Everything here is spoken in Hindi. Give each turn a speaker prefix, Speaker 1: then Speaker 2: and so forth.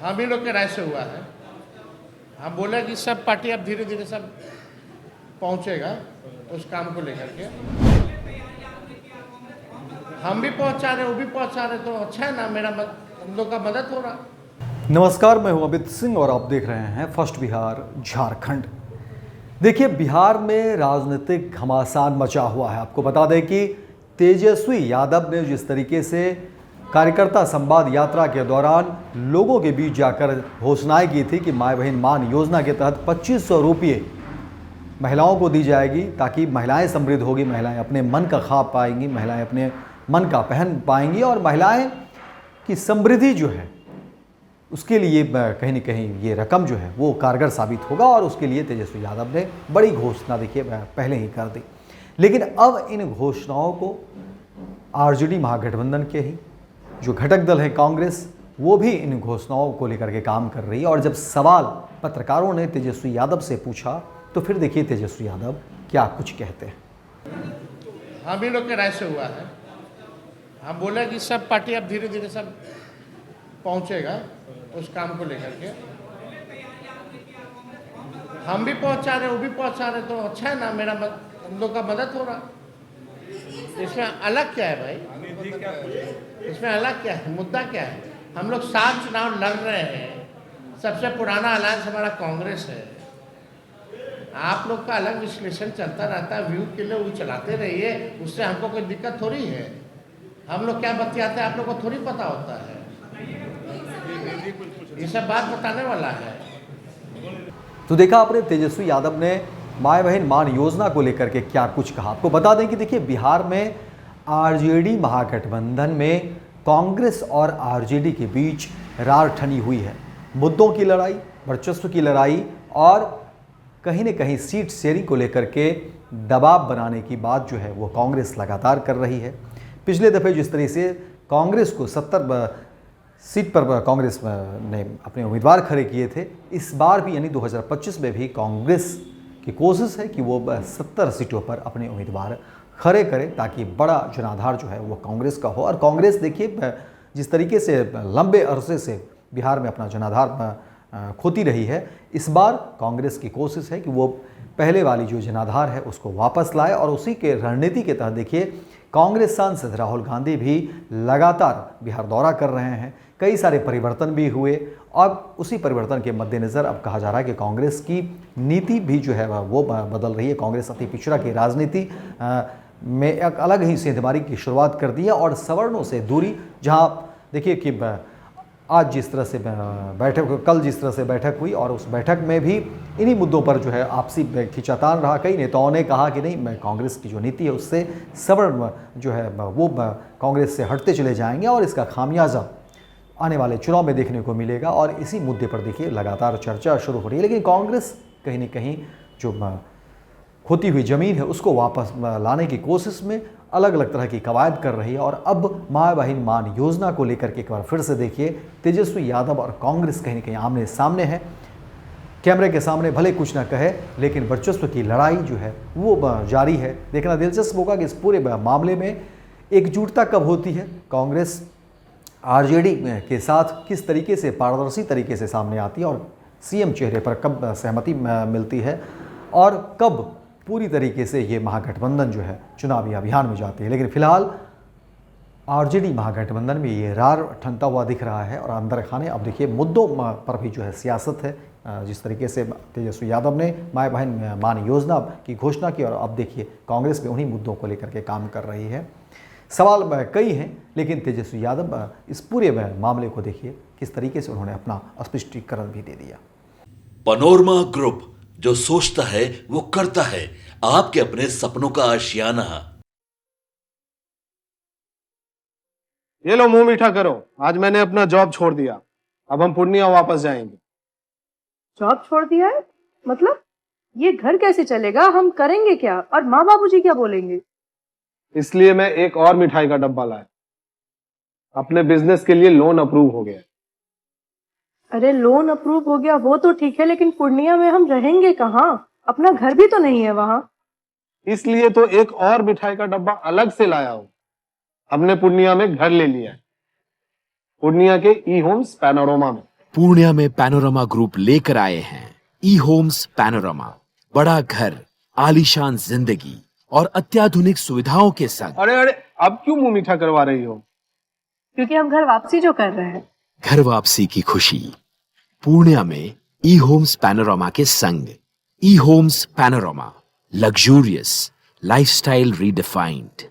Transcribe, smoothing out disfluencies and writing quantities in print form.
Speaker 1: हम ही लोग के राय से हुआ है। हम बोले कि सब पार्टी अब धीरे धीरे सब पहुंचेगा उस काम को लेकर के। हम भी पहुंचा रहे, वो भी पहुंचा रहे, तो अच्छा है ना, हम लोग का मदद हो रहा।
Speaker 2: नमस्कार, मैं हूं अमित सिंह और आप देख रहे हैं फर्स्ट बिहार झारखंड। देखिए, बिहार में राजनीतिक घमासान मचा हुआ है। आपको बता दें कि तेजस्वी यादव ने जिस तरीके से कार्यकर्ता संवाद यात्रा के दौरान लोगों के बीच जाकर घोषणाएं की थी कि माय बहन मान योजना के तहत 2500 रुपये महिलाओं को दी जाएगी ताकि महिलाएं समृद्ध होगी, महिलाएं अपने मन का खा पाएंगी, महिलाएं अपने मन का पहन पाएंगी और महिलाएं की समृद्धि जो है उसके लिए कहीं न कहीं ये रकम जो है वो कारगर साबित होगा। और उसके लिए तेजस्वी यादव ने बड़ी घोषणा देखिए पहले ही कर दी। लेकिन अब इन घोषणाओं को आरजेडी महागठबंधन के ही जो घटक दल है कांग्रेस, वो भी इन घोषणाओं को लेकर के काम कर रही है। और जब सवाल पत्रकारों ने तेजस्वी यादव से पूछा तो फिर देखिए तेजस्वी यादव क्या कुछ कहते हैं।
Speaker 1: हम ही लोग के राय से हुआ है। हम बोले कि सब पार्टी अब धीरे धीरे सब पहुंचेगा उस काम को लेकर के। हम भी पहुंचा रहे, वो भी पहुंचा रहे, तो अच्छा है ना, हम लोग का मदद हो रहा। इसमें अलग क्या है भाई? इसमें अलग क्या है? मुद्दा क्या है? हम लोग 7 चुनाव लड़ रहे हैं। सबसे पुराना अलायंस हमारा कांग्रेस है। आप लोग का अलग विश्लेषण चलता रहता है, व्यू के लिए वो चलाते रहिए, उससे हमको कोई दिक्कत थोड़ी है। हम लोग क्या बतियाते हैं आप लोग को थोड़ी पता होता है। ये सब बात बताने वाला है।
Speaker 2: तो देखा आपने तेजस्वी यादव ने माय बहन मान योजना को लेकर के क्या कुछ कहा। आपको बता दें कि देखिए, बिहार में आरजेडी महागठबंधन में कांग्रेस और आरजेडी के बीच रार ठनी हुई है। मुद्दों की लड़ाई, वर्चस्व की लड़ाई और कहीं न कहीं सीट शेयरिंग को लेकर के दबाव बनाने की बात जो है वो कांग्रेस लगातार कर रही है। पिछले दफ़े जिस तरह से कांग्रेस को 70 सीट पर कांग्रेस ने अपने उम्मीदवार खड़े किए थे, इस बार भी यानी 2025 में भी कांग्रेस की कोशिश है कि वो 70 सीटों पर अपने उम्मीदवार खड़े करे ताकि बड़ा जनाधार जो है वो कांग्रेस का हो। और कांग्रेस देखिए जिस तरीके से लंबे अरसे से बिहार में अपना जनाधार खोती रही है, इस बार कांग्रेस की कोशिश है कि वो पहले वाली जो जनाधार है उसको वापस लाए। और उसी के रणनीति के तहत देखिए कांग्रेस सांसद राहुल गांधी भी लगातार बिहार दौरा कर रहे हैं। कई सारे परिवर्तन भी हुए और उसी परिवर्तन के मद्देनज़र अब कहा जा रहा है कि कांग्रेस की नीति भी जो है वो बदल रही है। कांग्रेस अति पिछड़ा की राजनीति में एक अलग ही सेंधमारी की शुरुआत कर दी है और सवर्णों से दूरी, जहाँ देखिए कि आज जिस तरह से कल जिस तरह से बैठक हुई और उस बैठक में भी इन्हीं मुद्दों पर जो है आपसी खिंचातान रहा। कई नेताओं ने कहा कि नहीं, मैं कांग्रेस की जो नीति है उससे सवर्ण जो है वो कांग्रेस से हटते चले जाएंगे और इसका खामियाजा आने वाले चुनाव में देखने को मिलेगा। और इसी मुद्दे पर देखिए लगातार चर्चा शुरू हो रही है। लेकिन कांग्रेस कहीं न कहीं जो खोती हुई ज़मीन है उसको वापस लाने की कोशिश में अलग अलग तरह की कवायद कर रही है। और अब माय बहन मान योजना को लेकर के एक बार फिर से देखिए तेजस्वी यादव और कांग्रेस कहीं न कहीं आमने सामने है। कैमरे के सामने भले कुछ ना कहे, लेकिन वर्चस्व की लड़ाई जो है वो जारी है। देखना दिलचस्प होगा कि इस पूरे मामले में एकजुटता कब होती है, कांग्रेस आरजेडी के साथ किस तरीके से पारदर्शी तरीके से सामने आती है और सीएम चेहरे पर कब सहमति मिलती है और कब पूरी तरीके से ये महागठबंधन जो है चुनावी अभियान में जाती है। लेकिन फिलहाल आरजेडी महागठबंधन में ये रार ठनता हुआ दिख रहा है। और अंदर खाने अब देखिए मुद्दों पर भी जो है सियासत है। जिस तरीके से तेजस्वी यादव ने माय बहन मान योजना की घोषणा की और अब देखिए कांग्रेस भी उन्हीं मुद्दों को लेकर के काम कर रही है। सवाल कई हैं, लेकिन तेजस्वी यादव इस पूरे मामले को देखिए किस तरीके से उन्होंने अपना स्पष्टीकरण भी दे दिया।
Speaker 3: पनोरमा ग्रुप, जो सोचता है वो करता है। आपके अपने सपनों का आशियाना।
Speaker 4: ये लो, मुंह मीठा करो। आज मैंने अपना जॉब छोड़ दिया। अब हम पूर्णिया वापस जाएंगे।
Speaker 5: जॉब छोड़ दिया है? मतलब ये घर कैसे चलेगा? हम करेंगे क्या? और माँ बाबूजी क्या बोलेंगे?
Speaker 4: इसलिए मैं एक और मिठाई का डब्बा लाया। अपने बिजनेस के लिए लोन अप्रूव हो गया।
Speaker 5: अरे लोन अप्रूव हो गया वो तो ठीक है, लेकिन पूर्णिया में हम रहेंगे कहाँ? अपना घर भी तो नहीं है वहाँ।
Speaker 4: इसलिए तो एक और मिठाई का डब्बा अलग से लाया हूं। हमने पूर्णिया में घर ले लिया है, पूर्णिया के ई होम्स पैनोरमा में।
Speaker 6: पूर्णिया में पैनोरमा ग्रुप लेकर आए हैं ई होम्स पैनोरमा। बड़ा घर, आलीशान जिंदगी और अत्याधुनिक सुविधाओं के संग।
Speaker 4: अरे अरे, अब क्यों मुंह मीठा करवा रही हो?
Speaker 5: क्योंकि हम घर वापसी जो कर रहे हैं।
Speaker 6: घर वापसी की खुशी पूर्णिया में ई होम्स पैनोरमा के संग। E homes panorama, luxurious lifestyle redefined.